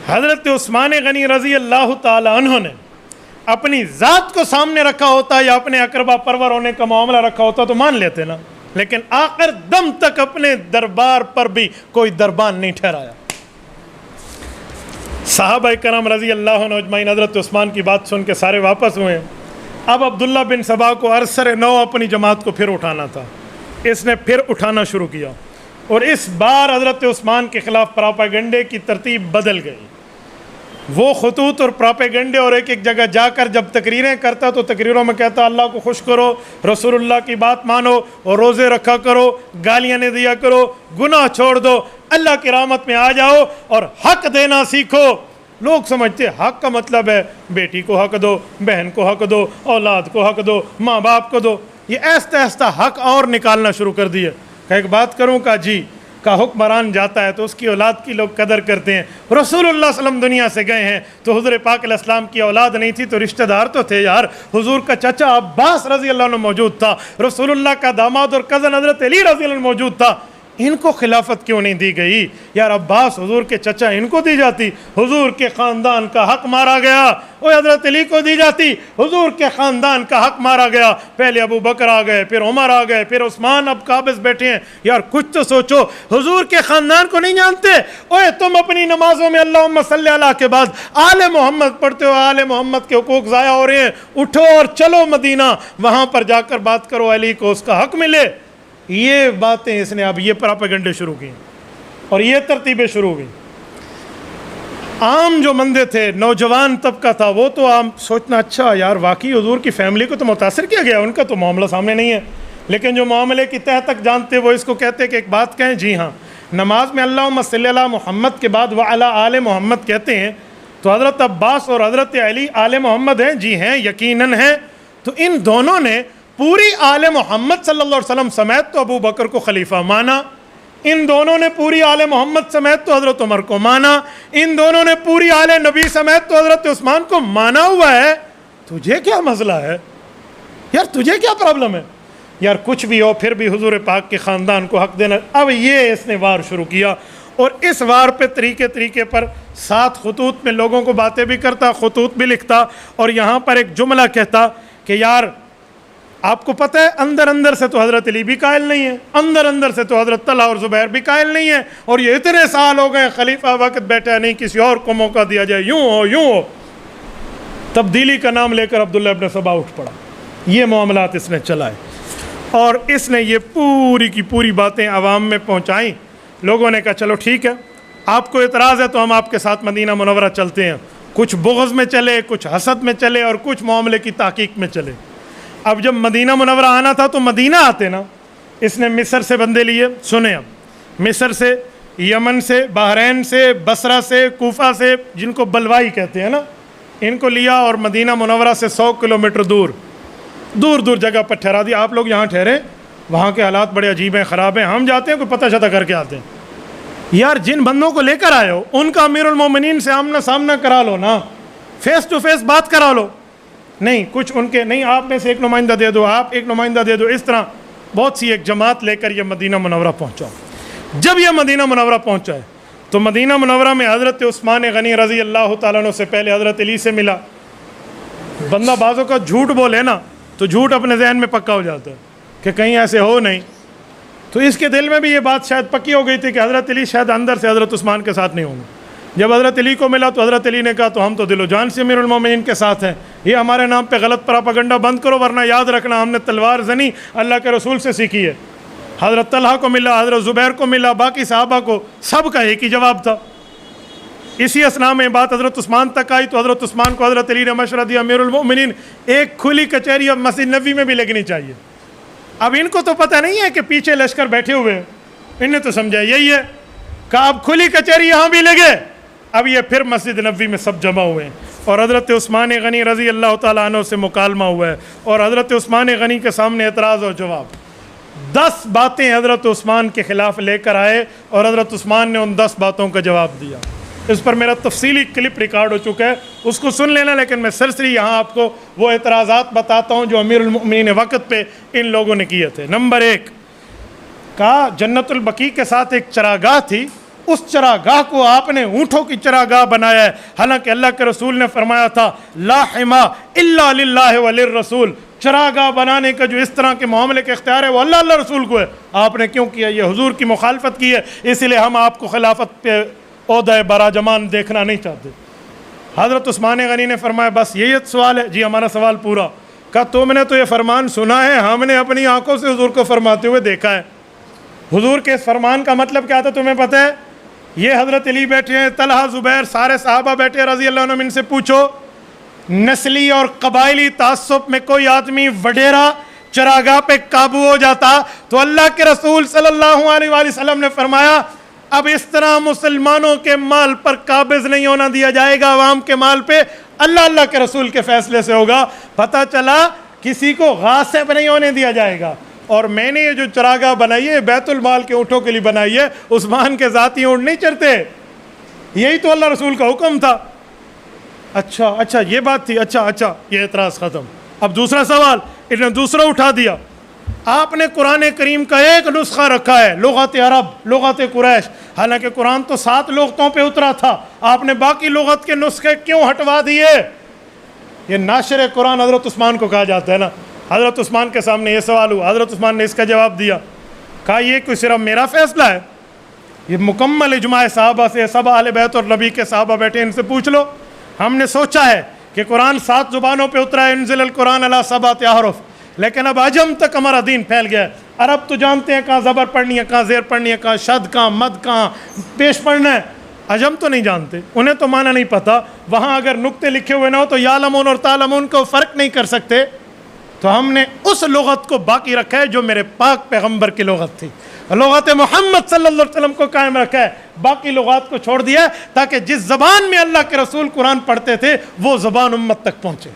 حضرت عثمان غنی رضی اللہ تعالی عنہ نے اپنی ذات کو سامنے رکھا ہوتا یا اپنے اقربا پرور ہونے کا معاملہ رکھا ہوتا تو مان لیتے نا، لیکن آخر دم تک اپنے دربار پر بھی کوئی دربان نہیں ٹھہرایا۔ صحابہ کرام رضی اللہ عنہ اجمعین حضرت عثمان کی بات سن کے سارے واپس ہوئے ہیں۔ اب عبداللہ بن سبا کو عرصر نو اپنی جماعت کو پھر اٹھانا تھا، اس نے پھر اٹھانا شروع کیا، اور اس بار حضرت عثمان کے خلاف پراپیگنڈے کی ترتیب بدل گئی۔ وہ خطوط اور پراپیگنڈے اور ایک ایک جگہ جا کر جب تقریریں کرتا تو تقریروں میں کہتا اللہ کو خوش کرو، رسول اللہ کی بات مانو اور روزے رکھا کرو، گالیاں نہ دیا کرو، گناہ چھوڑ دو، اللہ کی رحمت میں آ جاؤ اور حق دینا سیکھو۔ لوگ سمجھتے حق کا مطلب ہے بیٹی کو حق دو، بہن کو حق دو، اولاد کو حق دو، ماں باپ کو دو۔ یہ ایستا ایستا حق اور نکالنا شروع کر دیا کہ ایک بات کروں کا جی کا حکمران جاتا ہے تو اس کی اولاد کی لوگ قدر کرتے ہیں۔ رسول اللہ صلی اللہ علیہ وسلم دنیا سے گئے ہیں تو حضور پاک علیہ السلام کی اولاد نہیں تھی تو رشتہ دار تو تھے یار، حضور کا چچا عباس رضی اللہ عنہ موجود تھا، رسول اللہ کا داماد اور کزن حضرت علی رضی اللہ عنہ موجود تھا، ان کو خلافت کیوں نہیں دی گئی؟ یار عباس حضور کے چچا، ان کو دی جاتی، حضور کے خاندان کا حق مارا گیا۔ وہ حضرت علی کو دی جاتی، حضور کے خاندان کا حق مارا گیا۔ پہلے ابو بکر آ گئے، پھر عمر آ گئے، پھر عثمان اب قابض بیٹھے ہیں۔ یار کچھ تو سوچو، حضور کے خاندان کو نہیں جانتے؟ اوے تم اپنی نمازوں میں اللہم صلی اللہ کے بعد آل محمد پڑھتے ہو، آل محمد کے حقوق ضائع ہو رہے ہیں، اٹھو اور چلو مدینہ، وہاں پر جا کر بات کرو، علی کو اس کا حق ملے۔ یہ باتیں اس نے اب یہ پراپیگنڈے شروع کی اور یہ ترتیبیں شروع ہوئی۔ عام جو بندے تھے، نوجوان طبقہ تھا، وہ تو عام سوچنا اچھا یار واقعی حضور کی فیملی کو تو متاثر کیا گیا، ان کا تو معاملہ سامنے نہیں ہے، لیکن جو معاملے کی تہ تک جانتے وہ اس کو کہتے کہ ایک بات کہیں، جی ہاں نماز میں اللہم صلی اللہ محمد کے بعد وعلی آل محمد کہتے ہیں تو حضرت عباس اور حضرت علی آل محمد ہیں؟ جی ہیں، یقیناً ہیں۔ تو ان دونوں نے پوری آل محمد صلی اللہ علیہ وسلم سمیت تو ابو بکر کو خلیفہ مانا، ان دونوں نے پوری آل محمد سمیت تو حضرت عمر کو مانا، ان دونوں نے پوری آل نبی سمیت تو حضرت عثمان کو مانا ہوا ہے۔ تجھے کیا مسئلہ ہے یار؟ تجھے کیا پرابلم ہے یار؟ کچھ بھی ہو پھر بھی حضور پاک کے خاندان کو حق دینا۔ اب یہ اس نے وار شروع کیا اور اس وار پہ طریقے پر 7 خطوط میں لوگوں کو باتیں بھی کرتا، خطوط بھی لکھتا، اور یہاں پر ایک جملہ کہتا کہ یار آپ کو پتہ ہے اندر سے تو حضرت علی بھی قائل نہیں ہے، اندر سے تو حضرت طلحہ اور زبیر بھی قائل نہیں ہے، اور یہ اتنے سال ہو گئے خلیفہ وقت بیٹھا نہیں، کسی اور کو موقع دیا جائے، یوں ہو۔ تبدیلی کا نام لے کر عبداللہ ابن سبا اٹھ پڑا۔ یہ معاملات اس نے چلائے اور اس نے یہ پوری کی پوری باتیں عوام میں پہنچائیں۔ لوگوں نے کہا چلو ٹھیک ہے، آپ کو اعتراض ہے تو ہم آپ کے ساتھ مدینہ منورہ چلتے ہیں۔ کچھ بغض میں چلے، کچھ حسد میں چلے اور کچھ معاملے کی تحقیق میں چلے۔ اب جب مدینہ منورہ آنا تھا تو مدینہ آتے نا، اس نے مصر سے بندے لیے، سنیں اب، مصر سے، یمن سے، بحرین سے، بصرہ سے، کوفہ سے، جن کو بلوائی کہتے ہیں نا، ان کو لیا اور مدینہ منورہ سے 100 کلومیٹر دور جگہ پر ٹھہرا دیا۔ آپ لوگ یہاں ٹھہرے، وہاں کے حالات بڑے عجیب ہیں، خراب ہیں، ہم جاتے ہیں کوئی پتہ شتہ کر کے آتے ہیں۔ یار جن بندوں کو لے کر آئے ہو ان کا امیر المومنین سے آمنا سامنا کرا لو نا، فیس ٹو فیس بات کرا لو۔ نہیں کچھ ان کے نہیں، آپ میں سے ایک نمائندہ دے دو، آپ ایک نمائندہ دے دو، اس طرح بہت سی ایک جماعت لے کر یہ مدینہ منورہ پہنچا۔ جب یہ مدینہ منورہ پہنچا ہے تو مدینہ منورہ میں حضرت عثمان غنی رضی اللہ تعالیٰ عنہ سے پہلے حضرت علی سے ملا۔ بندہ بعضوں کا جھوٹ بولے نا تو جھوٹ اپنے ذہن میں پکا ہو جاتا ہے کہ کہیں ایسے ہو نہیں، تو اس کے دل میں بھی یہ بات شاید پکی ہو گئی تھی کہ حضرت علی شاید اندر سے حضرت عثمان کے ساتھ نہیں ہوں گے۔ جب حضرت علی کو ملا تو حضرت علی نے کہا تو ہم تو دل و جان سے امیر المومنین کے ساتھ ہیں، یہ ہمارے نام پہ غلط پراپیگنڈا بند کرو، ورنہ یاد رکھنا ہم نے تلوار زنی اللہ کے رسول سے سیکھی ہے۔ حضرت طلحہ کو ملا، حضرت زبیر کو ملا، باقی صحابہ کو، سب کا ایک ہی جواب تھا۔ اسی اسنا میں بات حضرت عثمان تک آئی تو حضرت عثمان کو حضرت علی نے مشورہ دیا، امیر المومنین ایک کھلی کچہری اب مسجد نبوی میں بھی لگنی چاہیے۔ اب ان کو تو پتہ نہیں ہے کہ پیچھے لشکر بیٹھے ہوئے ہیں، ان نے تو سمجھا یہی ہے کہ اب کھلی کچہری یہاں بھی لگے۔ اب یہ پھر مسجد نبوی میں سب جمع ہوئے ہیں اور حضرت عثمان غنی رضی اللہ تعالیٰ عنہ سے مکالمہ ہوا ہے اور حضرت عثمان غنی کے سامنے اعتراض اور جواب۔ 10 باتیں حضرت عثمان کے خلاف لے کر آئے اور حضرت عثمان نے ان 10 باتوں کا جواب دیا۔ اس پر میرا تفصیلی کلپ ریکارڈ ہو چکا ہے، اس کو سن لینا، لیکن میں سرسری یہاں آپ کو وہ اعتراضات بتاتا ہوں جو امیر المؤمنین وقت پہ ان لوگوں نے کیے تھے۔ نمبر 1، کہا جنت البقیع کے ساتھ ایک چراگاہ تھی، اس چراگاہ کو آپ نے اونٹوں کی چراگاہ بنایا ہے، حالانکہ اللہ کے رسول نے فرمایا تھا لا حما الا للہ وللرسول، چراگاہ بنانے کا جو اس طرح کے معاملے کے اختیار ہے وہ اللہ رسول کو ہے، آپ نے کیوں کیا؟ یہ حضور کی مخالفت کی ہے، اس لیے ہم آپ کو خلافت پہ عہدہ براجمان دیکھنا نہیں چاہتے۔ حضرت عثمان غنی نے فرمایا بس یہی سوال ہے؟ جی ہمارا سوال پورا۔ کہا تم نے تو یہ فرمان سنا ہے، ہم نے اپنی آنکھوں سے حضور کو فرماتے ہوئے دیکھا ہے۔ حضور کے اس فرمان کا مطلب کیا تھا تمہیں پتہ ہے؟ یہ حضرت علی بیٹھے ہیں، طلحہ زبیر سارے صحابہ بیٹھے رضی اللہ عنہم، ان سے پوچھو نسلی اور قبائلی تعصب میں کوئی آدمی وڈیرا چراگاہ پہ قابو ہو جاتا تو اللہ کے رسول صلی اللہ علیہ وآلہ وسلم نے فرمایا اب اس طرح مسلمانوں کے مال پر قابض نہیں ہونا دیا جائے گا، عوام کے مال پہ اللہ کے رسول کے فیصلے سے ہوگا۔ پتہ چلا کسی کو غاصب نہیں ہونے دیا جائے گا۔ اور میں نے یہ جو چراگاہ بنائی ہے بیت المال کے اونٹوں کے لیے بنائی ہے، عثمان کے ذاتی اونٹ نہیں چرتے، یہی تو اللہ رسول کا حکم تھا۔ اچھا یہ بات تھی، اچھا یہ اعتراض ختم۔ اب دوسرا سوال انہوں نے دوسرا اٹھا دیا، آپ نے قرآن کریم کا ایک نسخہ رکھا ہے لغت عرب، لغت قریش، حالانکہ قرآن تو 7 لغتوں پہ اترا تھا، آپ نے باقی لغت کے نسخے کیوں ہٹوا دیے؟ یہ ناشر قرآن حضرت عثمان کو کہا جاتا ہے نا۔ حضرت عثمان کے سامنے یہ سوال ہوا، حضرت عثمان نے اس کا جواب دیا، کہا یہ کوئی صرف میرا فیصلہ ہے؟ یہ مکمل اجماع صحابہ سے، سب اہل بیت اور نبی کے صحابہ بیٹھے، ان سے پوچھ لو۔ ہم نے سوچا ہے کہ قرآن 7 زبانوں پہ اترا ہے، انزل القرآن علی 7 احرف، لیکن اب عجم تک ہمارا دین پھیل گیا ہے۔ عرب تو جانتے ہیں کہاں زبر پڑھنی ہے، کہاں زیر پڑھنی ہے، کہاں شد، کہاں مد، کہاں پیش پڑھنا ہے، عجم تو نہیں جانتے، انہیں تو معنی نہیں پتہ، وہاں اگر نقطے لکھے ہوئے نہ ہو تو یعلمون اور تعلمون کو فرق نہیں کر سکتے، تو ہم نے اس لغت کو باقی رکھا ہے جو میرے پاک پیغمبر کی لغت تھی، لغت محمد صلی اللہ علیہ وسلم کو قائم رکھا ہے، باقی لغات کو چھوڑ دیا ہے تاکہ جس زبان میں اللہ کے رسول قرآن پڑھتے تھے وہ زبان امت تک پہنچے۔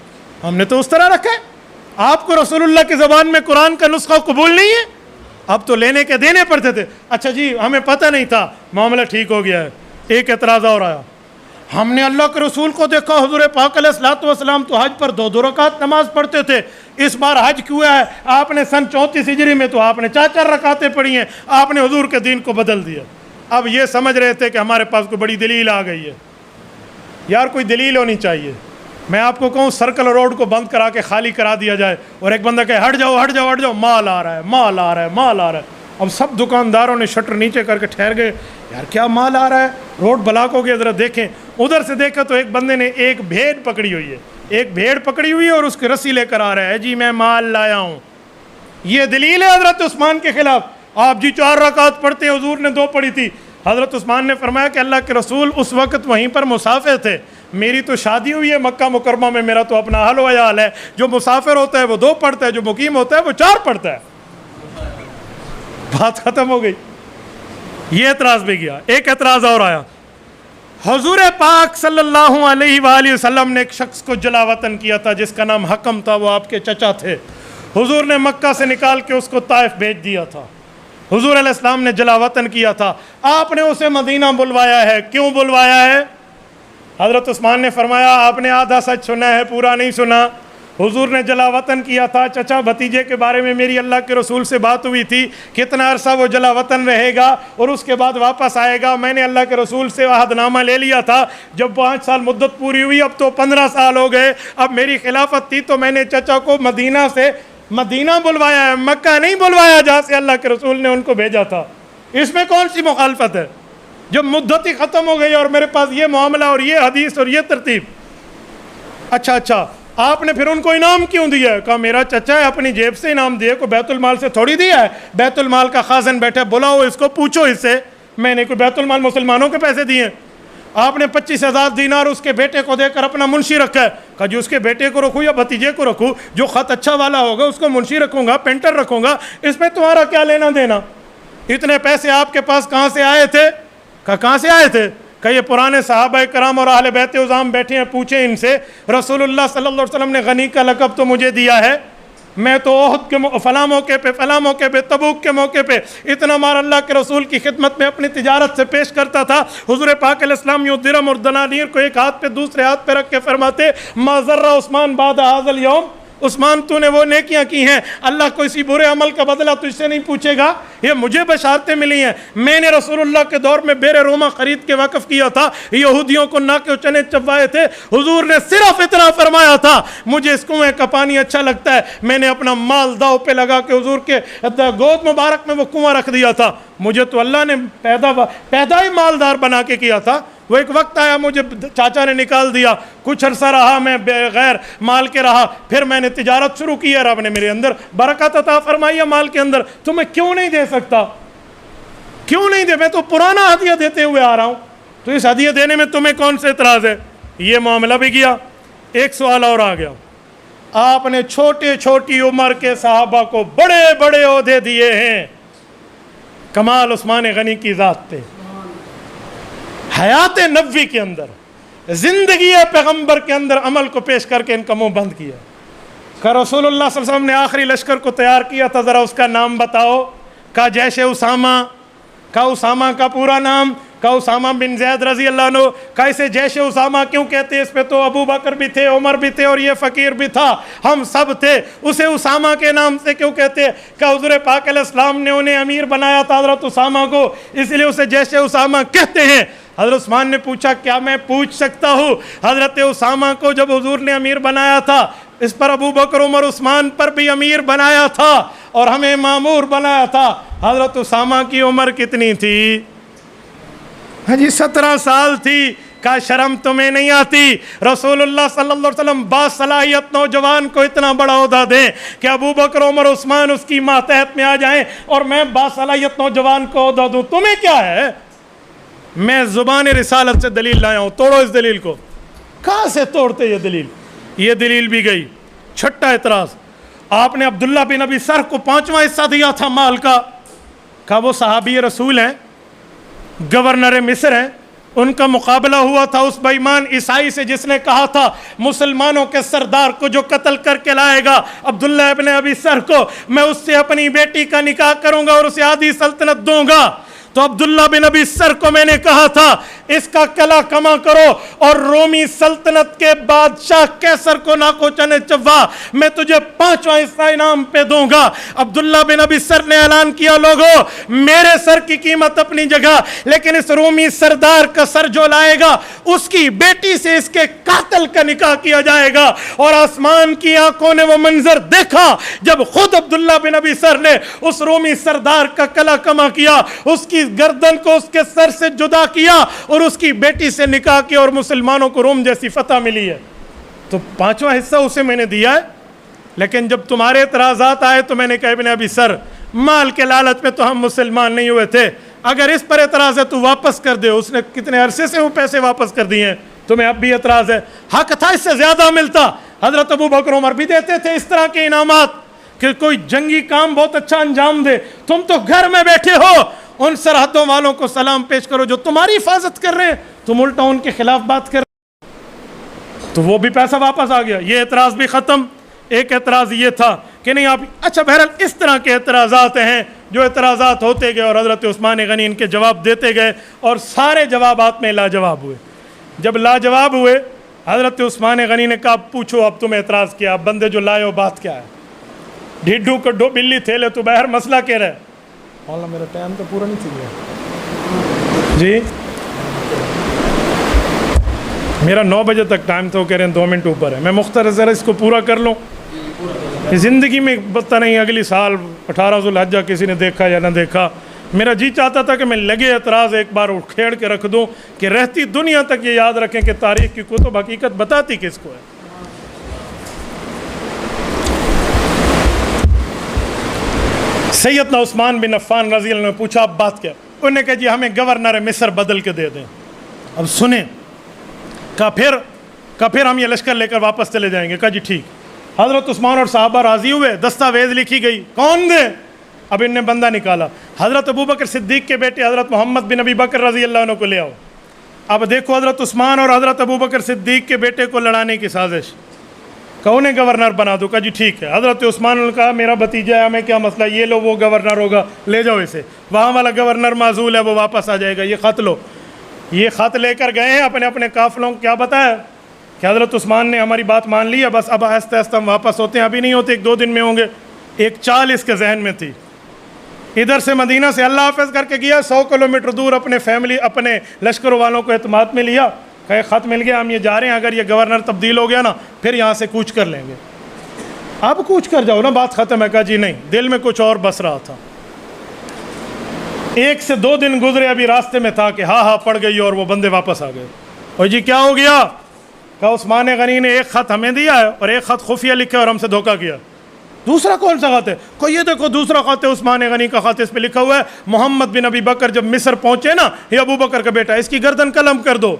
ہم نے تو اس طرح رکھا ہے۔ آپ کو رسول اللہ کی زبان میں قرآن کا نسخہ قبول نہیں ہے؟ اب تو لینے کے دینے پڑتے تھے۔ اچھا جی ہمیں پتہ نہیں تھا، معاملہ ٹھیک ہو گیا ہے۔ ایک اعتراض اور آیا، ہم نے اللہ کے رسول کو دیکھا حضور پاک علیہ الصلوۃ والسلام تو حج پر 2 رکعت نماز پڑھتے تھے، اس بار حج کیوں ہے؟ آپ نے سن 34 ہجری میں تو آپ نے 4 رکعتیں پڑھی ہیں، آپ نے حضور کے دین کو بدل دیا۔ اب یہ سمجھ رہے تھے کہ ہمارے پاس کوئی بڑی دلیل آ گئی ہے۔ یار کوئی دلیل ہونی چاہیے۔ میں آپ کو کہوں سرکل روڈ کو بند کرا کے خالی کرا دیا جائے اور ایک بندہ کہے ہٹ جاؤ، مال آ رہا ہے۔ اب سب دکانداروں نے شٹر نیچے کر کے ٹھہر گئے، یار کیا مال آ رہا ہے، روڈ بلاک ہو گیا، ذرا دیکھیں۔ ادھر سے دیکھا تو ایک بندے نے ایک بھیڑ پکڑی ہوئی ہے اور اس کی رسی لے کر آ رہا ہے، جی میں مال لایا ہوں۔ یہ دلیل ہے حضرت عثمان کے خلاف۔ آپ جی 4 رکعت پڑھتے، حضور نے 2 پڑھی تھی۔ حضرت عثمان نے فرمایا کہ اللہ کے رسول اس وقت وہیں پر مسافر تھے، میری تو شادی ہوئی ہے مکہ مکرمہ میں، میرا تو اپنا اہل و عیال ہے، جو مسافر ہوتا ہے وہ 2 پڑھتا ہے، جو مقیم ہوتا ہے وہ 4 پڑھتا ہے۔ بات ختم ہو گئی۔ یہ اعتراض بھی گیا۔ ایک اعتراض اور آیا، حضور پاک صلی اللہ علیہ وآلہ وسلم نے ایک شخص کو جلا وطن کیا تھا جس کا نام حکم تھا، وہ آپ کے چچا تھے، حضور نے مکہ سے نکال کے اس کو طائف بھیج دیا تھا، حضور علیہ السلام نے جلا وطن کیا تھا، آپ نے اسے مدینہ بلوایا ہے، کیوں بلوایا ہے؟ حضرت عثمان نے فرمایا آپ نے آدھا سچ سنا ہے، پورا نہیں سنا۔ حضور نے جلا وطن کیا تھا، چچا بھتیجے کے بارے میں میری اللہ کے رسول سے بات ہوئی تھی، کتنا عرصہ وہ جلا وطن رہے گا اور اس کے بعد واپس آئے گا۔ میں نے اللہ کے رسول سے عہد نامہ لے لیا تھا، جب 5 سال مدت پوری ہوئی، اب تو 15 سال ہو گئے، اب میری خلافت تھی تو میں نے چچا کو مدینہ سے مدینہ بلوایا ہے، مکہ نہیں بلوایا جہاں سے اللہ کے رسول نے ان کو بھیجا تھا۔ اس میں کون سی مخالفت ہے؟ جب مدت ہی ختم ہو گئی اور میرے پاس یہ معاملہ اور یہ حدیث اور یہ ترتیب۔ اچھا آپ نے پھر ان کو انعام کیوں دیا ہے؟ کہا میرا چچا ہے، اپنی جیب سے انعام دیا، کوئی بیت المال سے تھوڑی دیا ہے، بیت المال کا خازن بیٹھا، بلاؤ اس کو، پوچھو اس سے، میں نے کوئی بیت المال مسلمانوں کے پیسے دیے ہیں۔ آپ نے 25,000 دینار اس کے بیٹے کو دے کر اپنا منشی رکھا ہے، کہا جو اس کے بیٹے کو رکھوں یا بھتیجے کو رکھوں، جو خط اچھا والا ہوگا اس کو منشی رکھوں گا، پینٹر رکھوں گا، اس میں تمہارا کیا لینا دینا؟ اتنے پیسے آپ کے پاس کہاں سے آئے تھے؟ کہاں سے آئے تھے؟ کہ یہ پرانے صحابہ کرام اور اہل بیت عظام بیٹھے ہیں، پوچھیں ان سے، رسول اللہ صلی اللہ علیہ وسلم نے غنی کا لقب تو مجھے دیا ہے، میں تو احد کے فلاں موقع پہ تبوک کے موقع پہ اتنا مال اللہ کے رسول کی خدمت میں اپنی تجارت سے پیش کرتا تھا۔ حضور پاک علیہ السلام یوں درہم اور دنانیر کو ایک ہاتھ پہ دوسرے ہاتھ پہ رکھ کے فرماتے ما ذر عثمان بعد ھذا الیوم عثمان تو نے وہ نیکیاں کی ہیں, اللہ کو اسی برے عمل کا بدلہ تجھ سے نہیں پوچھے گا. یہ مجھے بشارتیں ملی ہیں, میں نے رسول اللہ کے دور میں بیر روما خرید کے وقف کیا تھا, یہودیوں کو ناک و چنے چبوائے تھے, حضور نے صرف اتنا فرمایا تھا مجھے اس کنویں کا پانی اچھا لگتا ہے, میں نے اپنا مال داؤ پہ لگا کے حضور کے گود مبارک میں وہ کنواں رکھ دیا تھا. مجھے تو اللہ نے پیدا ہی مالدار بنا کے کیا تھا. وہ ایک وقت آیا مجھے چاچا نے نکال دیا, کچھ عرصہ رہا میں بغیر مال کے رہا, پھر میں نے تجارت شروع کی ہے, رب نے میرے اندر برکت عطا فرمائی ہے مال کے اندر, تو میں کیوں نہیں دے سکتا, کیوں نہیں دے, میں تو پرانا ہدیہ دیتے ہوئے آ رہا ہوں, تو اس ہدیہ دینے میں تمہیں کون سے اعتراض ہے. یہ معاملہ بھی گیا. ایک سوال اور آ گیا, آپ نے چھوٹے چھوٹی عمر کے صحابہ کو بڑے بڑے عہدے دیے ہیں, کمال عثمان غنی کی ذات پہ, حیات نبوی کے اندر, زندگی پیغمبر کے اندر عمل کو پیش کر کے ان کا منہ بند کیا. کہ رسول اللہ صلی اللہ علیہ وسلم نے آخری لشکر کو تیار کیا تھا, ذرا اس کا نام بتاؤ. کہا جیش اسامہ. کہا اسامہ کا پورا نام. کہا اسامہ بن زید رضی اللہ عنہ. کہا اسے جیش اسامہ کیوں کہتے, اس پہ تو ابو بکر بھی تھے, عمر بھی تھے, اور یہ فقیر بھی تھا, ہم سب تھے, اسے اسامہ کے نام سے کیوں کہتے. کہا حضور پاک علیہ السلام نے انہیں امیر بنایا تھا حضرت اسامہ کو, اس لیے اسے جیش اسامہ کہتے ہیں. حضرت عثمان نے پوچھا کیا میں پوچھ سکتا ہوں, حضرت اسامہ کو جب حضور نے امیر بنایا تھا, اس پر ابو بکر عمر عثمان پر بھی امیر بنایا تھا اور ہمیں مامور بنایا تھا, حضرت اسامہ کی عمر کتنی تھی؟ ہاں جی 17 سال تھی. کا شرم تمہیں نہیں آتی؟ رسول اللہ صلی اللہ علیہ وسلم باصلاحیت نوجوان کو اتنا بڑا عہدہ دیں کہ ابو بکر عمر عثمان اس کی ماتحت میں آ جائیں, اور میں باصلاحیت نوجوان کو عہدہ دوں, تمہیں کیا ہے؟ میں زبان رسالت سے دلیل لایا ہوں, توڑو اس دلیل کو. کہاں سے توڑتے یہ دلیل؟ یہ دلیل بھی گئی. چھٹا اعتراض, آپ نے عبداللہ بن ابی سرح کو 5واں حصہ دیا تھا مال کا. کہا وہ صحابی رسول ہیں, گورنر مصر ہیں, ان کا مقابلہ ہوا تھا اس بے ایمان عیسائی سے جس نے کہا تھا مسلمانوں کے سردار کو جو قتل کر کے لائے گا عبداللہ ابن ابی سرح کو, میں اس سے اپنی بیٹی کا نکاح کروں گا اور اسے آدھی سلطنت دوں گا. تو عبداللہ بن ابی سرح کو میں نے کہا تھا اس کا کلا کما کرو اور رومی سلطنت کے بادشاہ کیسر کو ناکو چنے چوا, میں تجھے 5واں حصہ انعام پہ دوں گا. عبداللہ بن ابی سرح نے اعلان کیا لوگوں میرے سر کی قیمت اپنی جگہ, لیکن اس رومی سردار کا سر جو لائے گا اس کی بیٹی سے اس کے قاتل کا نکاح کیا جائے گا. اور آسمان کی آنکھوں نے وہ منظر دیکھا جب خود عبداللہ بن ابی سرح نے اس رومی سردار کا کلا کما کیا, اس کی گردن کو اس کے سر سے جدا کیا اور اس کی بیٹی سے نکاح کیا, اور مسلمانوں کو روم جیسی فتح ملی ہے. تو 5واں حصہ اسے میں نے دیا ہے. لیکن جب تمہارے اعتراضات آئے تو میں نے کہا ابن ابی سرح مال کے لالچ میں تو ہم مسلمان نہیں ہوئے تھے, اگر اس پر اعتراض ہے تو واپس کر دے. اس نے کتنے عرصے سے وہ پیسے واپس کر دیے ہیں, تمہیں اب بھی اعتراض ہے؟ حق تھا اس سے زیادہ ملتا. حضرت ابو بکر عمر بھی دیتے تھے اس طرح کے انعامات کہ کوئی جنگی کام بہت اچھا انجام دے. تم تو گھر میں بیٹھے ہو, ان سرحدوں والوں کو سلام پیش کرو جو تمہاری حفاظت کر رہے ہیں, تم الٹا ان کے خلاف بات کر رہے, تو وہ بھی پیسہ واپس آ گیا. یہ اعتراض بھی ختم. ایک اعتراض یہ تھا کہ نہیں آپ, اچھا بہرحال اس طرح کے اعتراضات ہیں جو اعتراضات ہوتے گئے اور حضرت عثمان غنی ان کے جواب دیتے گئے, اور سارے جوابات میں لاجواب ہوئے. جب لاجواب ہوئے حضرت عثمان غنی نے کہا پوچھو اب تم اعتراض کیا, اب بندے جو لائے ہو بات کیا ہے؟ ڈھڈو کڈو بلی تھیلے تو بہر مسئلہ کہہ رہے. مولانا میرا ٹائم تو پورا نہیں تھی گیا جی, میرا 9 بجے تک ٹائم تو کہہ رہے ہیں 2 منٹ اوپر ہے, میں مختصر اس کو پورا کر لوں. زندگی میں پتہ نہیں اگلی سال 18 ذوالحجہ کسی نے دیکھا یا نہ دیکھا, میرا جی چاہتا تھا کہ میں لگے اعتراض ایک بار کھیڑ کے رکھ دوں کہ رہتی دنیا تک یہ یاد رکھیں کہ تاریخ کی کتب حقیقت بتاتی کس کو ہے. سیدنا عثمان بن عفان رضی اللہ عنہ نے پوچھا اب بات کیا؟ انہوں نے کہا جی ہمیں گورنر مصر بدل کے دے دیں. اب سنیں. کہا پھر ہم یہ لشکر لے کر واپس چلے جائیں گے. کہا جی ٹھیک. حضرت عثمان اور صحابہ راضی ہوئے, دستاویز لکھی گئی, کون دے؟ اب ان نے بندہ نکالا, حضرت ابو بکر صدیق کے بیٹے حضرت محمد بن ابی بکر رضی اللہ عنہ کو لے آؤ. اب دیکھو حضرت عثمان اور حضرت ابو بکر صدیق کے بیٹے کو لڑانے کی سازش. کہ انہیں گورنر بنا دو. کہا جی ٹھیک ہے. حضرت عثمان نے کہا میرا بھتیجا ہے, ہمیں کیا مسئلہ, یہ لو وہ گورنر ہوگا, لے جاؤ اسے, وہاں والا گورنر معزول ہے وہ واپس آ جائے گا, یہ خط لو. یہ خط لے کر گئے ہیں, اپنے اپنے قافلوں کو کیا بتایا کہ حضرت عثمان نے ہماری بات مان لی ہے، بس اب آہستہ آہستہ ہم واپس ہوتے ہیں، ابھی نہیں ہوتے، 1-2 دن میں ہوں گے۔ ایک چال اس کے ذہن میں تھی، ادھر سے مدینہ سے اللہ حافظ کر کے گیا، 100 کلومیٹر دور اپنے فیملی اپنے لشکر والوں کو اعتماد میں لیا، کہ خط مل گیا، ہم یہ جا رہے ہیں، اگر یہ گورنر تبدیل ہو گیا نا پھر یہاں سے کوچ کر لیں گے۔ اب کوچ کر جاؤ نا، بات ختم ہے۔ کہا جی نہیں، دل میں کچھ اور بس رہا تھا۔ 1 سے 2 دن گزرے، ابھی راستے میں تھا کہ ہاں پڑ گئی اور وہ بندے واپس آ گئے۔ اور جی کیا ہو گیا؟ کہا عثمان غنی نے ایک خط ہمیں دیا ہے اور ایک خط خفیہ لکھا اور ہم سے دھوکہ کیا۔ دوسرا کون سا خط ہے؟ کو یہ دیکھو دوسرا خط ہے، عثمان غنی کا خط، اس پہ لکھا ہوا ہے محمد بن ابی بکر جب مصر پہنچے نا، یہ ابو بکر کا بیٹا، اس کی گردن قلم کر دو۔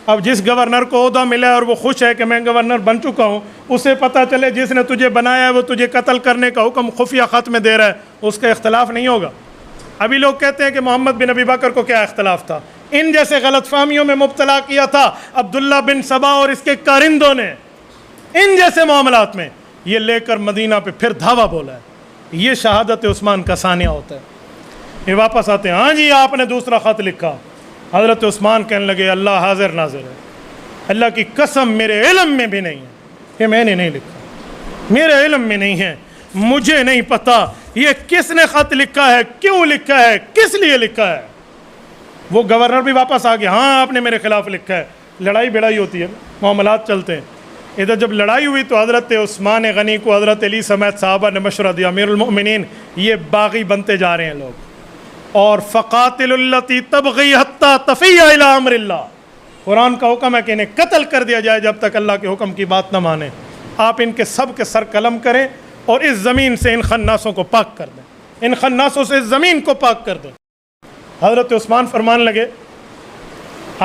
اب جس گورنر کو عہدہ ملا ہے اور وہ خوش ہے کہ میں گورنر بن چکا ہوں، اسے پتہ چلے جس نے تجھے بنایا ہے وہ تجھے قتل کرنے کا حکم خفیہ خط میں دے رہا ہے، اس کا اختلاف نہیں ہوگا۔ ابھی لوگ کہتے ہیں کہ محمد بن ابی بکر کو کیا اختلاف تھا؟ ان جیسے غلط فہمیوں میں مبتلا کیا تھا عبداللہ بن سبا اور اس کے کارندوں نے، ان جیسے معاملات میں یہ لے کر مدینہ پہ پھر دھاوا بولا ہے۔ یہ شہادت عثمان کا ثانیہ ہوتا ہے۔ یہ واپس آتے ہیں، ہاں جی آپ نے دوسرا خط لکھا۔ حضرت عثمان کہنے لگے اللہ حاضر ناظر ہے، اللہ کی قسم میرے علم میں بھی نہیں ہے، یہ میں نے نہیں لکھا، میرے علم میں نہیں ہے، مجھے نہیں پتا یہ کس نے خط لکھا ہے، کیوں لکھا ہے، کس لیے لکھا ہے۔ وہ گورنر بھی واپس آ گیا، ہاں آپ نے میرے خلاف لکھا ہے۔ لڑائی بڑائی ہوتی ہے، معاملات چلتے ہیں۔ ادھر جب لڑائی ہوئی تو حضرت عثمان غنی کو حضرت علی سمیت صحابہ نے مشورہ دیا، امیر المؤمنین یہ باغی بنتے جا رہے ہیں لوگ، اور فقاتل التی تبغی حتی تفیء الی امر اللہ، قرآن کا حکم ہے کہ انہیں قتل کر دیا جائے جب تک اللہ کے حکم کی بات نہ مانیں۔ آپ ان کے سب کے سر قلم کریں اور اس زمین سے ان خناسوں کو پاک کر دیں، ان خناسوں سے اس زمین کو پاک کر دیں۔ حضرت عثمان فرمان لگے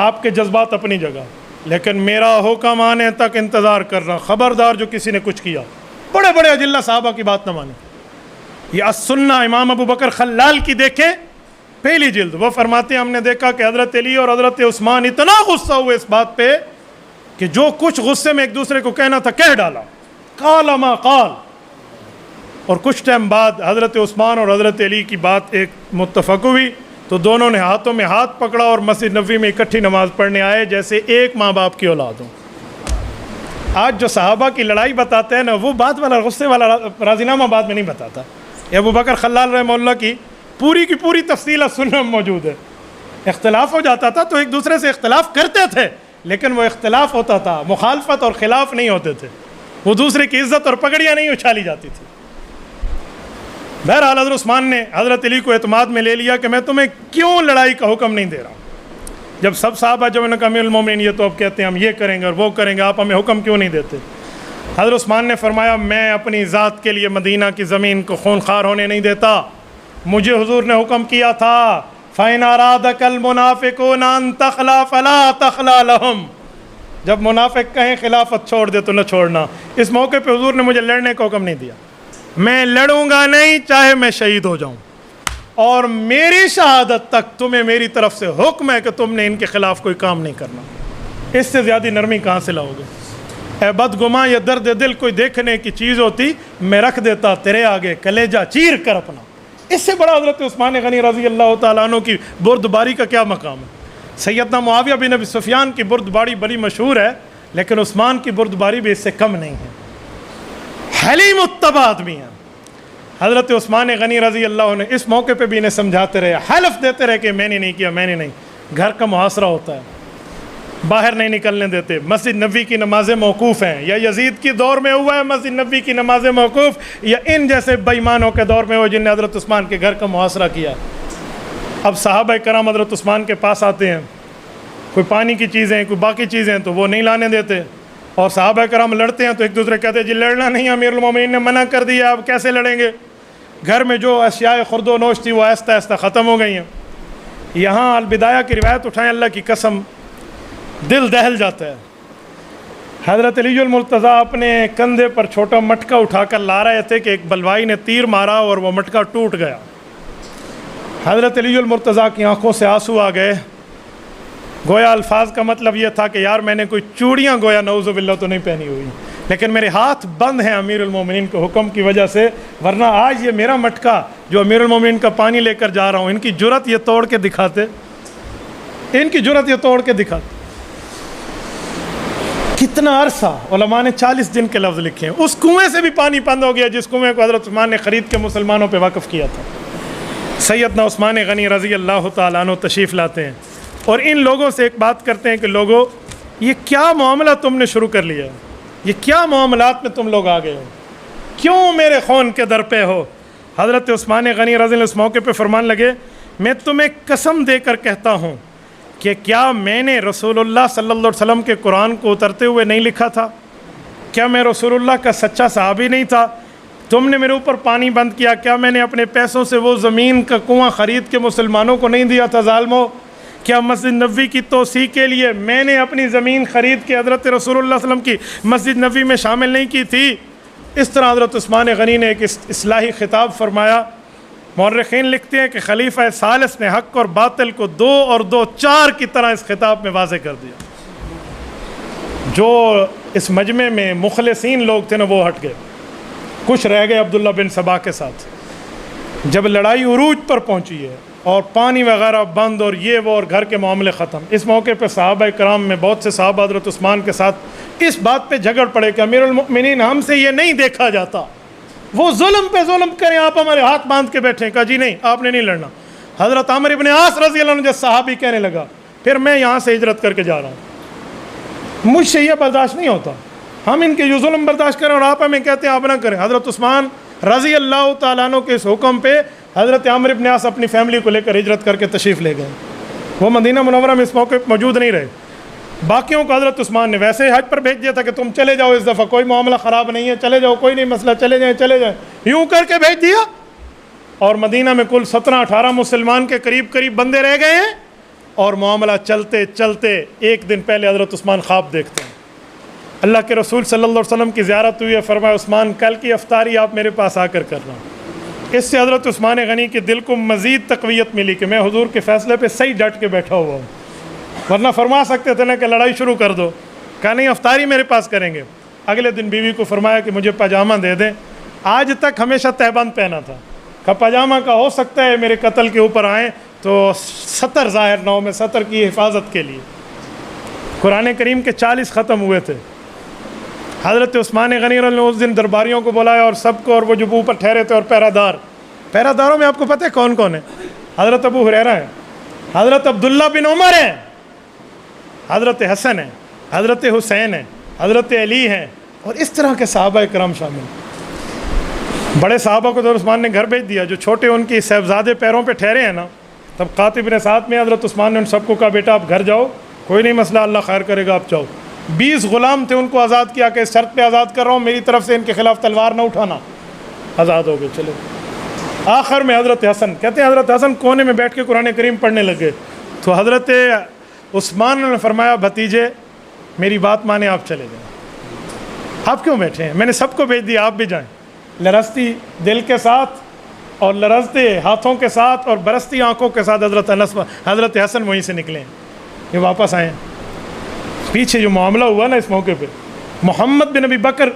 آپ کے جذبات اپنی جگہ، لیکن میرا حکم آنے تک انتظار کرنا، خبردار جو کسی نے کچھ کیا، بڑے بڑے اجلہ صحابہ کی بات نہ مانے۔ یہ السنہ امام ابو بکر خلال کی دیکھیں پہلی جلد، وہ فرماتے ہیں ہم نے دیکھا کہ حضرت علی اور حضرت عثمان اتنا غصہ ہوئے اس بات پہ کہ جو کچھ غصے میں ایک دوسرے کو کہنا تھا کہہ ڈالا، قال ما قال۔ اور کچھ ٹائم بعد حضرت عثمان اور حضرت علی کی بات ایک متفق ہوئی تو دونوں نے ہاتھوں میں ہاتھ پکڑا اور مسجد نبوی میں اکٹھی نماز پڑھنے آئے جیسے ایک ماں باپ کی اولاد ہوں۔ آج جو صحابہ کی لڑائی بتاتے ہیں نا، وہ بات والا غصے والا راضینامہ بعد میں نہیں بتاتا۔ یہ ابو بکر خلال رحمہ اللہ کی پوری تفصیل سنت میں موجود ہے۔ اختلاف ہو جاتا تھا تو ایک دوسرے سے اختلاف کرتے تھے، لیکن وہ اختلاف ہوتا تھا، مخالفت اور خلاف نہیں ہوتے تھے، وہ دوسرے کی عزت اور پگڑیاں نہیں اچھالی جاتی تھی۔ بہرحال حضرت عثمان نے حضرت علی کو اعتماد میں لے لیا کہ میں تمہیں کیوں لڑائی کا حکم نہیں دے رہا ہوں۔ جب سب صحابہ جب انہوں نے کہا امیر المومنین یہ تو اب کہتے ہیں ہم یہ کریں گے اور وہ کریں گے، آپ ہمیں حکم کیوں نہیں دیتے؟ حضرت عثمان نے فرمایا میں اپنی ذات کے لیے مدینہ کی زمین کو خونخوار ہونے نہیں دیتا، مجھے حضور نے حکم کیا تھا فَإِنْ أَرَادَكَ الْمُنَافِقُونَ أَن تَخْلَعَ فَلَا تَخْلَعْ لَهُمْ، جب منافق کہیں خلافت چھوڑ دے تو نہ چھوڑنا۔ اس موقع پہ حضور نے مجھے لڑنے کا حکم نہیں دیا، میں لڑوں گا نہیں چاہے میں شہید ہو جاؤں، اور میری شہادت تک تمہیں میری طرف سے حکم ہے کہ تم نے ان کے خلاف کوئی کام نہیں کرنا۔ اس سے زیادہ نرمی کہاں سے لاؤ گے؟ اے بدگماں یہ درد دل کوئی دیکھنے کی چیز ہوتی میں رکھ دیتا تیرے آگے کلیجہ چیر کر اپنا۔ اس سے بڑا حضرت عثمان غنی رضی اللہ تعالیٰ عنہ کی بردباری کا کیا مقام ہے؟ سیدنا معاویہ بن ابی سفیان کی بردباری بڑی مشہور ہے، لیکن عثمان کی بردباری بھی اس سے کم نہیں ہے۔ حلیم الطبع آدمی ہیں حضرت عثمان غنی رضی اللہ عنہ، اس موقع پہ بھی انہیں سمجھاتے رہے، حلف دیتے رہے کہ میں نے نہیں کیا، میں نے نہیں۔ گھر کا محاصرہ ہوتا ہے، باہر نہیں نکلنے دیتے، مسجد نبوی کی نمازیں موقوف ہیں، یا یزید کی دور میں ہوا ہے مسجد نبوی کی نمازیں موقوف، یا ان جیسے بے ایمانوں کے دور میں ہوا جن نے حضرت عثمان کے گھر کا محاصرہ کیا۔ اب صحابہ کرام حضرت عثمان کے پاس آتے ہیں، کوئی پانی کی چیزیں کوئی باقی چیزیں تو وہ نہیں لانے دیتے، اور صحابہ کرام لڑتے ہیں تو ایک دوسرے کہتے ہیں جی لڑنا نہیں، امیر المومنین نے منع کر دیا، اب کیسے لڑیں گے؟ گھر میں جو اشیاء خرد و نوش تھی وہ آہستہ آہستہ ختم ہو گئی ہیں۔ یہاں البدایہ کی روایت اٹھائیں، اللہ کی قسم دل دہل جاتا ہے۔ حضرت علی المرتضیٰ اپنے کندھے پر چھوٹا مٹکا اٹھا کر لا رہے تھے کہ ایک بلوائی نے تیر مارا اور وہ مٹکا ٹوٹ گیا۔ حضرت علی المرتضیٰ کی آنکھوں سے آنسو آ گئے، گویا الفاظ کا مطلب یہ تھا کہ یار میں نے کوئی چوڑیاں گویا نعوذ باللہ تو نہیں پہنی ہوئی، لیکن میرے ہاتھ بند ہیں امیر المومنین کے حکم کی وجہ سے، ورنہ آج یہ میرا مٹکا جو امیر المومنین کا پانی لے کر جا رہا ہوں، ان کی جرت یہ توڑ کے دکھاتے، ان کی جرت یہ توڑ کے دکھاتے۔ کتنا عرصہ، علماء نے 40 دن کے لفظ لکھے ہیں. اس کنویں سے بھی پانی بند ہو گیا جس کنویں کو حضرت عثمان نے خرید کے مسلمانوں پہ وقف کیا تھا. سیدنا عثمان غنی رضی اللہ تعالیٰ عنہ تشریف لاتے ہیں اور ان لوگوں سے ایک بات کرتے ہیں کہ لوگوں، یہ کیا معاملہ تم نے شروع کر لیا؟ یہ کیا معاملات میں تم لوگ آ گئے ہو؟ کیوں میرے خون کے در پہ ہو؟ حضرت عثمان غنی رضی اللہ اس موقع پہ فرمان لگے، میں تمہیں قسم دے کر کہتا ہوں کہ کیا میں نے رسول اللہ صلی اللہ علیہ وسلم کے قرآن کو اترتے ہوئے نہیں لکھا تھا؟ کیا میں رسول اللہ کا سچا صحابی نہیں تھا؟ تم نے میرے اوپر پانی بند کیا. کیا میں نے اپنے پیسوں سے وہ زمین کا کنواں خرید کے مسلمانوں کو نہیں دیا تھا ظالموں؟ کیا مسجد نبوی کی توسیع کے لیے میں نے اپنی زمین خرید کے حضرت رسول اللہ صلی اللہ علیہ وسلم کی مسجد نبوی میں شامل نہیں کی تھی؟ اس طرح حضرت عثمان غنی نے ایک اصلاحی خطاب فرمایا. مورخین لکھتے ہیں کہ خلیفہ ثالث نے حق اور باطل کو 2 اور 2 4 کی طرح اس خطاب میں واضح کر دیا. جو اس مجمع میں مخلصین لوگ تھے نا وہ ہٹ گئے، کچھ رہ گئے عبداللہ بن سبا کے ساتھ. جب لڑائی عروج پر پہنچی ہے اور پانی وغیرہ بند اور یہ وہ اور گھر کے معاملے ختم، اس موقع پہ صحابہ کرام میں بہت سے صحابہ حضرت عثمان کے ساتھ اس بات پہ جھگڑ پڑے کہ امیر المؤمنین ہم سے یہ نہیں دیکھا جاتا، وہ ظلم پہ ظلم کریں، آپ ہمارے ہاتھ باندھ کے بیٹھیں. کہا جی نہیں، آپ نے نہیں لڑنا. حضرت عامر ابن عاص رضی اللہ عنہ جب صحابی کہنے لگا پھر میں یہاں سے ہجرت کر کے جا رہا ہوں، مجھ سے یہ برداشت نہیں ہوتا، ہم ان کے جو ظلم برداشت کریں اور آپ ہمیں کہتے ہیں آپ نہ کریں. حضرت عثمان رضی اللہ تعالیٰ عنہ کے اس حکم پہ حضرت عامر ابن عاص اپنی فیملی کو لے کر ہجرت کر کے تشریف لے گئے. وہ مدینہ منورہ میں اس موقع پہ موجود نہیں رہے. باقیوں کو حضرت عثمان نے ویسے حج پر بھیج دیا تھا کہ تم چلے جاؤ، اس دفعہ کوئی معاملہ خراب نہیں ہے، چلے جاؤ، کوئی نہیں مسئلہ، چلے جائیں، یوں کر کے بھیج دیا. اور مدینہ میں کل 17-18 مسلمان کے قریب بندے رہ گئے ہیں اور معاملہ چلتے چلتے ایک دن پہلے حضرت عثمان خواب دیکھتے ہیں. اللہ کے رسول صلی اللہ علیہ وسلم کی زیارت ہوئی ہے، فرمایا عثمان کل کی افطاری آپ میرے پاس آ کر کرنا. اس سے حضرت عثمان غنی کے دل کو مزید تقویت ملی کہ میں حضور کے فیصلے پہ صحیح ڈٹ کے بیٹھا ہوا ہوں، ورنہ فرما سکتے تھے نا کہ لڑائی شروع کر دو. کہا نہیں، افطاری میرے پاس کریں گے. اگلے دن بیوی کو فرمایا کہ مجھے پاجامہ دے دیں، آج تک ہمیشہ تہبند پہنا تھا. کہا پاجامہ کا ہو سکتا ہے میرے قتل کے اوپر آئیں تو سطر ظاہر نہ ہو، میں سطر کی حفاظت کے لیے. قرآن کریم کے 40 ختم ہوئے تھے. حضرت عثمان غنی نے اس دن درباریوں کو بلایا اور سب کو، اور وہ جو اوپر ٹھہرے تھے، اور پیرہ داروں میں آپ کو پتہ ہے کون کون ہے؟ حضرت ابو ہریرہ ہیں، حضرت عبداللہ بن عمر ہیں، حضرت حسن ہیں، حضرت حسین ہیں، حضرت علی ہیں، اور اس طرح کے صحابہ کرام شامل ہیں. بڑے صحابہ کو تو عثمان نے گھر بھیج دیا، جو چھوٹے ان کی صاحبزادے پیروں پہ ٹھہرے ہیں نا، تب قاتب نے ساتھ میں حضرت عثمان نے ان سب کو کہا بیٹا آپ گھر جاؤ، کوئی نہیں مسئلہ، اللہ خیر کرے گا، آپ جاؤ. 20 غلام تھے، ان کو آزاد کیا کہ اس شرط پہ آزاد کر رہا ہوں میری طرف سے ان کے خلاف تلوار نہ اٹھانا. آزاد ہو گئے. چلے آخر میں حضرت حسن کہتے ہیں حضرت حسن کونے میں بیٹھ کے قرآن کریم پڑھنے لگے تو حضرت عثمان نے فرمایا بھتیجے میری بات مانیں، آپ چلے جائیں. آپ کیوں بیٹھے ہیں؟ میں نے سب کو بھیج دیا، آپ بھی جائیں. لرزتی دل کے ساتھ اور لرزتے ہاتھوں کے ساتھ اور برستی آنکھوں کے ساتھ حضرت حسن وہیں سے نکلے ہیں، یہ واپس آئے ہیں. پیچھے جو معاملہ ہوا نا اس موقع پہ، محمد بن ابی بکر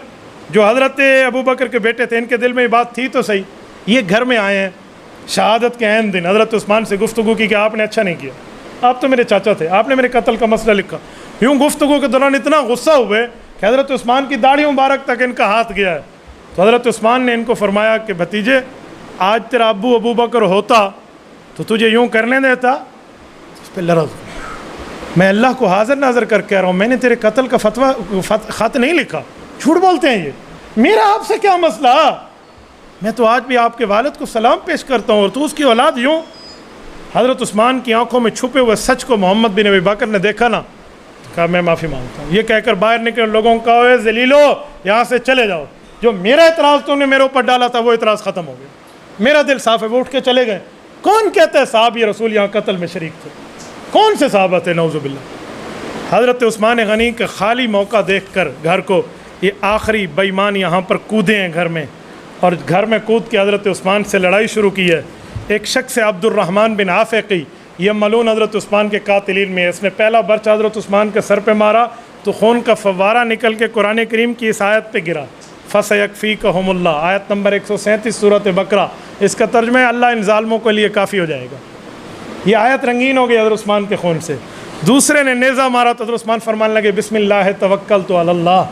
جو حضرت ابو بکر کے بیٹے تھے، ان کے دل میں یہ بات تھی تو صحیح، یہ گھر میں آئے ہیں شہادت کے عین دن. حضرت عثمان سے گفتگو کی کہ آپ نے اچھا نہیں کیا، آپ تو میرے چاچا تھے، آپ نے میرے قتل کا مسئلہ لکھا. یوں گفتگو کے دوران اتنا غصہ ہوئے کہ حضرت عثمان کی داڑھی مبارک تک ان کا ہاتھ گیا ہے. تو حضرت عثمان نے ان کو فرمایا کہ بھتیجے آج تیرا ابو بکر ہوتا تو تجھے یوں کرنے دیتا؟ اس پہ لرز. میں اللہ کو حاضر ناظر کر کہہ رہا ہوں، میں نے تیرے قتل کا خط نہیں لکھا. جھوٹ بولتے ہیں یہ، میرا آپ سے کیا مسئلہ؟ میں تو آج بھی آپ کے والد کو سلام پیش کرتا ہوں اور تو اس کی اولاد یوں. حضرت عثمان کی آنکھوں میں چھپے ہوئے سچ کو محمد بن ابی بکر نے دیکھا نا، کہا میں معافی مانگتا ہوں. یہ کہہ کر باہر نکلے، لوگوں کو کہا ذلیلو یہاں سے چلے جاؤ، جو میرا اعتراض تم نے میرے اوپر ڈالا تھا وہ اعتراض ختم ہو گیا، میرا دل صاف ہے. وہ اٹھ کے چلے گئے. کون کہتا ہے صحابی رسول یہاں قتل میں شریک تھے؟ کون سے صحابہ تھے؟ نعوذ باللہ. حضرت عثمان غنی کا خالی موقع دیکھ کر گھر کو، یہ آخری بے ایمان یہاں پر کودے ہیں گھر میں، اور گھر میں کود کے حضرت عثمان سے لڑائی شروع کی ہے. ایک شخص ہے عبد الرحمن بن عافقی، یہ ملعون حضرت عثمان کے قاتلین میں ہے. اس نے پہلا برچ حضرت عثمان کے سر پہ مارا تو خون کا فوارہ نکل کے قرآن کریم کی اس آیت پہ گرا، فَسَيَكْفِيكَهُمُ اللَّهُ، آیت نمبر 137 سورۃ بقرہ. اس کا ترجمہ ہے اللہ ان ظالموں کے لیے کافی ہو جائے گا. یہ آیت رنگین ہو گئی حضرت عثمان کے خون سے. دوسرے نے نیزہ مارا تو حضرت عثمان فرمانے لگے بسم اللہ توکلت علی اللہ.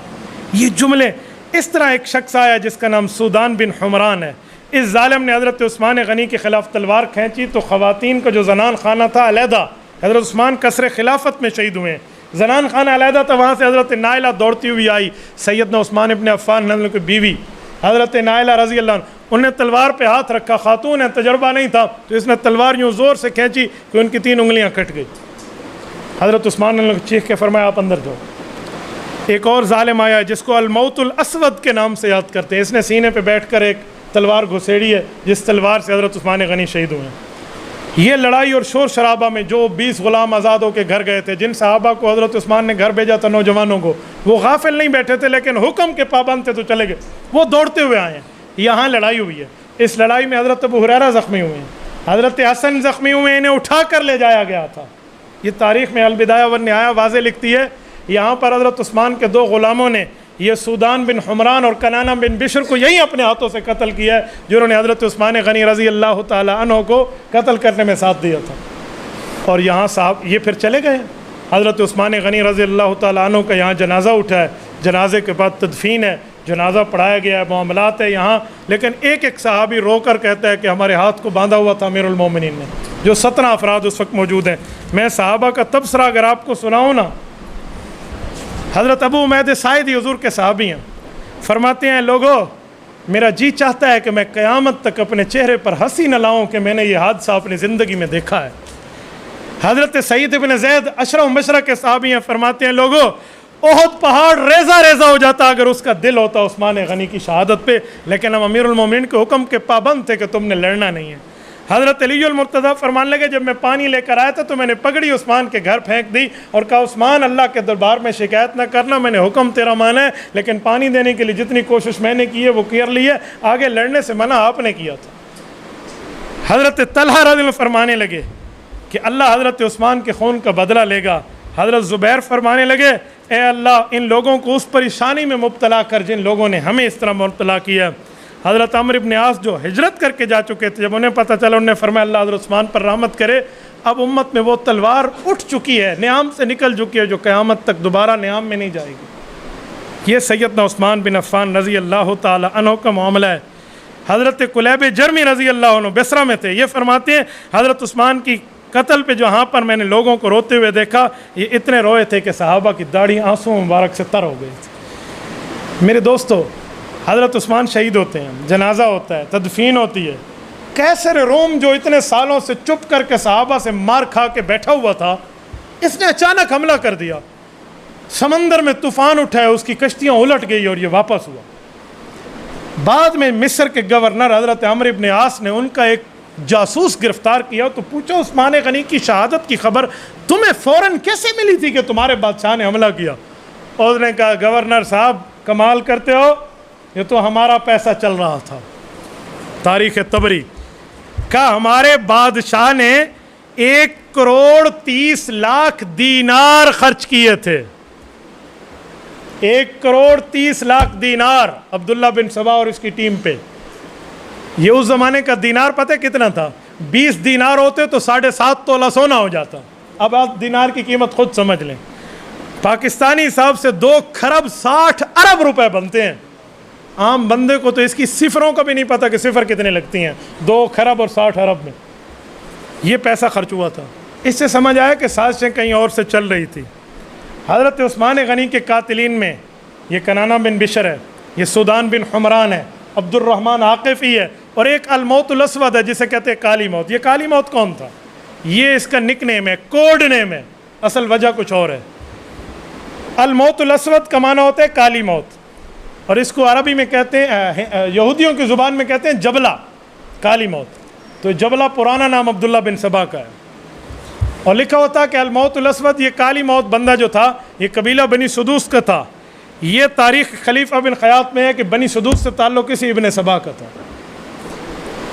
یہ جملے اس طرح ایک شخص آیا جس کا نام سودان بن حمران ہے. اس ظالم نے حضرت عثمان غنی کے خلاف تلوار کھینچی تو خواتین کا جو زنان خانہ تھا علیحدہ، حضرت عثمان قصر خلافت میں شہید ہوئے ہیں، زنان خانہ علیحدہ تھا، وہاں سے حضرت نائلہ دوڑتی ہوئی آئی، سیدنا عثمان ابن عفان کی بیوی حضرت نائلہ رضی اللہ عنہ، انہوں نے تلوار پہ ہاتھ رکھا، خاتون ہے، تجربہ نہیں تھا، تو اس نے تلوار یوں زور سے کھینچی کہ ان کی 3 انگلیاں کٹ گئی. حضرت عثمان نے چیخ کے فرمایا آپ اندر جاؤ. ایک اور ظالم آیا جس کو الموت الاسود کے نام سے یاد کرتے ہیں، اس نے سینے پہ بیٹھ کر ایک تلوار گھسیڑی ہے جس تلوار سے حضرت عثمان غنی شہید ہوئے ہیں. یہ لڑائی اور شور شرابہ میں جو 20 غلام آزاد ہو کے گھر گئے تھے، جن صحابہ کو حضرت عثمان نے گھر بھیجا تھا نوجوانوں کو، وہ غافل نہیں بیٹھے تھے لیکن حکم کے پابند تھے تو چلے گئے، وہ دوڑتے ہوئے آئے ہیں. یہاں لڑائی ہوئی ہے. اس لڑائی میں حضرت ابو ہریرہ زخمی ہوئے ہیں، حضرت حسن زخمی ہوئے ہیں، انہیں اٹھا کر لے جایا گیا تھا. یہ تاریخ میں البدایہ والنہایہ واضح لکھتی ہے. یہاں پر حضرت عثمان کے 2 غلاموں نے یہ سودان بن حمران اور کنانہ بن بشر کو یہی اپنے ہاتھوں سے قتل کیا ہے، جنہوں نے حضرت عثمان غنی رضی اللہ تعالی عنہ کو قتل کرنے میں ساتھ دیا تھا. اور یہاں صاحب یہ پھر چلے گئے. حضرت عثمان غنی رضی اللہ تعالی عنہ کا یہاں جنازہ اٹھا ہے، جنازے کے بعد تدفین ہے، جنازہ پڑھایا گیا ہے، معاملات ہے یہاں. لیکن ایک صحابی رو کر کہتا ہے کہ ہمارے ہاتھ کو باندھا ہوا تھا امیر المومنین نے. جو 17 افراد اس وقت موجود ہیں. میں صحابہ کا تبصرہ اگر آپ کو سناؤں نا، حضرت ابو عمید ساعدی حضور کے صحابی ہیں، فرماتے ہیں لوگو میرا جی چاہتا ہے کہ میں قیامت تک اپنے چہرے پر ہنسی نہ لاؤں کہ میں نے یہ حادثہ اپنی زندگی میں دیکھا ہے. حضرت سعید بن زید اشرف مشرق کے صحابی ہیں، فرماتے ہیں لوگو احد پہاڑ ریزہ ریزہ ہو جاتا اگر اس کا دل ہوتا عثمان غنی کی شہادت پہ، لیکن ہم امیر المومنین کے حکم کے پابند تھے کہ تم نے لڑنا نہیں ہے. حضرت علی المرتضیٰ فرمان لگے جب میں پانی لے کر آیا تھا تو میں نے پگڑی عثمان کے گھر پھینک دی اور کہا عثمان اللہ کے دربار میں شکایت نہ کرنا، میں نے حکم تیرا مانا ہے، لیکن پانی دینے کے لیے جتنی کوشش میں نے کی ہے وہ کر لی ہے، آگے لڑنے سے منع آپ نے کیا تھا. حضرت طلحہ رضی اللہ فرمانے لگے کہ اللہ حضرت عثمان کے خون کا بدلہ لے گا. حضرت زبیر فرمانے لگے اے اللہ ان لوگوں کو اس پریشانی میں مبتلا کر جن لوگوں نے ہمیں اس طرح مبتلا کیا. حضرت عمرو بن عاص جو ہجرت کر کے جا چکے تھے، جب انہیں پتہ چلا انہوں نے فرمایا اللہ حضرت عثمان پر رحمت کرے، اب امت میں وہ تلوار اٹھ چکی ہے، نیام سے نکل چکی ہے جو قیامت تک دوبارہ نیام میں نہیں جائے گی. یہ سیدنا عثمان بن عفان رضی اللہ تعالی عنہ کا معاملہ ہے. حضرت قلیب جرمی رضی اللہ عنہ بصرہ میں تھے. یہ فرماتے ہیں حضرت عثمان کی قتل پہ جہاں پر میں نے لوگوں کو روتے ہوئے دیکھا، یہ اتنے روئے تھے کہ صحابہ کی داڑھی آنسوں مبارک سے تر ہو گئی تھی. میرے دوستو، حضرت عثمان شہید ہوتے ہیں، جنازہ ہوتا ہے، تدفین ہوتی ہے. قیصر روم جو اتنے سالوں سے چپ کر کے صحابہ سے مار کھا کے بیٹھا ہوا تھا، اس نے اچانک حملہ کر دیا. سمندر میں طوفان اٹھا ہے، اس کی کشتیاں الٹ گئی اور یہ واپس ہوا. بعد میں مصر کے گورنر حضرت عمرو بن عاص نے ان کا ایک جاسوس گرفتار کیا تو پوچھا عثمان غنی کی شہادت کی خبر تمہیں فوراً کیسے ملی تھی کہ تمہارے بادشاہ نے حملہ کیا؟ اور اس نے کہا گورنر صاحب کمال کرتے ہو، یہ تو ہمارا پیسہ چل رہا تھا. تاریخ طبری کا ہمارے بادشاہ نے 1,30,00,000 دینار خرچ کیے تھے. 1,30,00,000 دینار عبداللہ بن سبا اور اس کی ٹیم پہ. یہ اس زمانے کا دینار پتہ کتنا تھا؟ 20 دینار ہوتے تو 7.5 تولہ سونا ہو جاتا. اب آپ دینار کی قیمت خود سمجھ لیں. پاکستانی حساب سے 2,60,00,000 روپے بنتے ہیں. عام بندے کو تو اس کی صفروں کا بھی نہیں پتہ کہ صفر کتنے لگتی ہیں. 2,60,00,000 میں یہ پیسہ خرچ ہوا تھا. اس سے سمجھ آیا کہ سازشیں کہیں اور سے چل رہی تھی. حضرت عثمان غنی کے قاتلین میں یہ کنانہ بن بشر ہے، یہ سودان بن حمران ہے، عبد الرحمن عاقفی ہے، اور ایک الموت الاسود ہے جسے کہتے ہیں کالی موت. یہ کالی موت کون تھا؟ یہ اس کا نک نیم ہے، کوڈ نیم ہے، اصل وجہ کچھ اور ہے. الموت الاسود کا معنی ہوتا ہے کالی موت، اور اس کو عربی میں کہتے ہیں، یہودیوں کی زبان میں کہتے ہیں جبلہ، کالی موت. تو جبلہ پرانا نام عبداللہ بن سبا کا ہے. اور لکھا ہوتا کہ الموت الاسود، یہ کالی موت بندہ جو تھا یہ قبیلہ بنی سدوس کا تھا. یہ تاریخ خلیفہ بن خیاط میں ہے کہ بنی سدوس سے تعلق کسی ابن سبا کا تھا.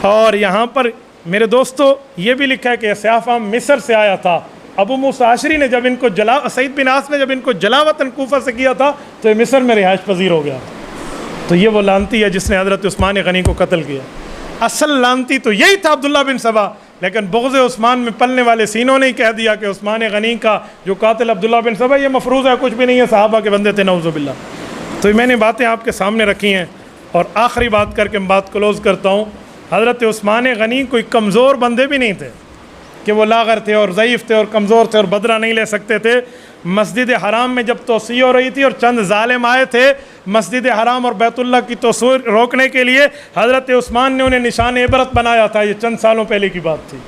اور یہاں پر میرے دوستو یہ بھی لکھا ہے کہ سیاہ فام مصر سے آیا تھا. ابو موسیٰ عشری نے جب ان کو سعید بن عاص نے جب ان کو جلاوطن کوفہ سے کیا تھا تو یہ مصر میں رہائش پذیر ہو گیا. تو یہ وہ لانتی ہے جس نے حضرت عثمان غنی کو قتل کیا. اصل لانتی تو یہی تھا عبداللہ بن سبا لیکن بغض عثمان میں پلنے والے سینوں نے ہی کہہ دیا کہ عثمان غنی کا جو قاتل عبداللہ بن سبا یہ مفروض ہے، کچھ بھی نہیں ہے، صحابہ کے بندے تھے نعوذ باللہ۔ تو میں نے باتیں آپ کے سامنے رکھی ہیں، اور آخری بات کر کے میں بات کلوز کرتا ہوں۔ حضرت عثمان غنی کوئی کمزور بندے بھی نہیں تھے کہ وہ لاغر تھے اور ضعیف تھے اور کمزور تھے اور بدلہ نہیں لے سکتے تھے۔ مسجد حرام میں جب توسیع ہو رہی تھی اور چند ظالم آئے تھے مسجد حرام اور بیت اللہ کی توسیع روکنے کے لیے، حضرت عثمان نے انہیں نشان عبرت بنایا تھا۔ یہ چند سالوں پہلے کی بات تھی۔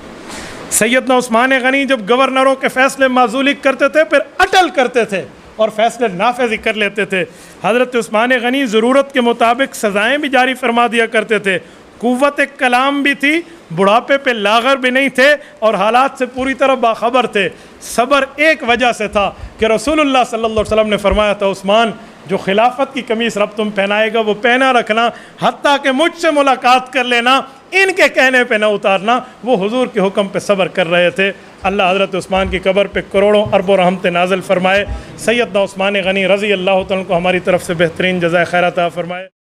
سیدنا عثمان غنی جب گورنروں کے فیصلے معزولی کرتے تھے پھر اٹل کرتے تھے اور فیصلے نافذ ہی کر لیتے تھے۔ حضرت عثمان غنی ضرورت کے مطابق سزائیں بھی جاری فرما دیا کرتے تھے، قوت کلام بھی تھی، بڑھاپے پہ لاغر بھی نہیں تھے اور حالات سے پوری طرح باخبر تھے۔ صبر ایک وجہ سے تھا کہ رسول اللہ صلی اللہ علیہ وسلم نے فرمایا تھا عثمان جو خلافت کی قمیص رب تم پہنائے گا وہ پہنا رکھنا، حتیٰ کہ مجھ سے ملاقات کر لینا، ان کے کہنے پہ نہ اتارنا۔ وہ حضور کے حکم پہ صبر کر رہے تھے۔ اللہ حضرت عثمان کی قبر پہ کروڑوں اربوں رحمتیں نازل فرمائے۔ سیدنا عثمان غنی رضی اللہ تعالیٰ کو ہماری طرف سے بہترین جزائے خیر عطا فرمائے۔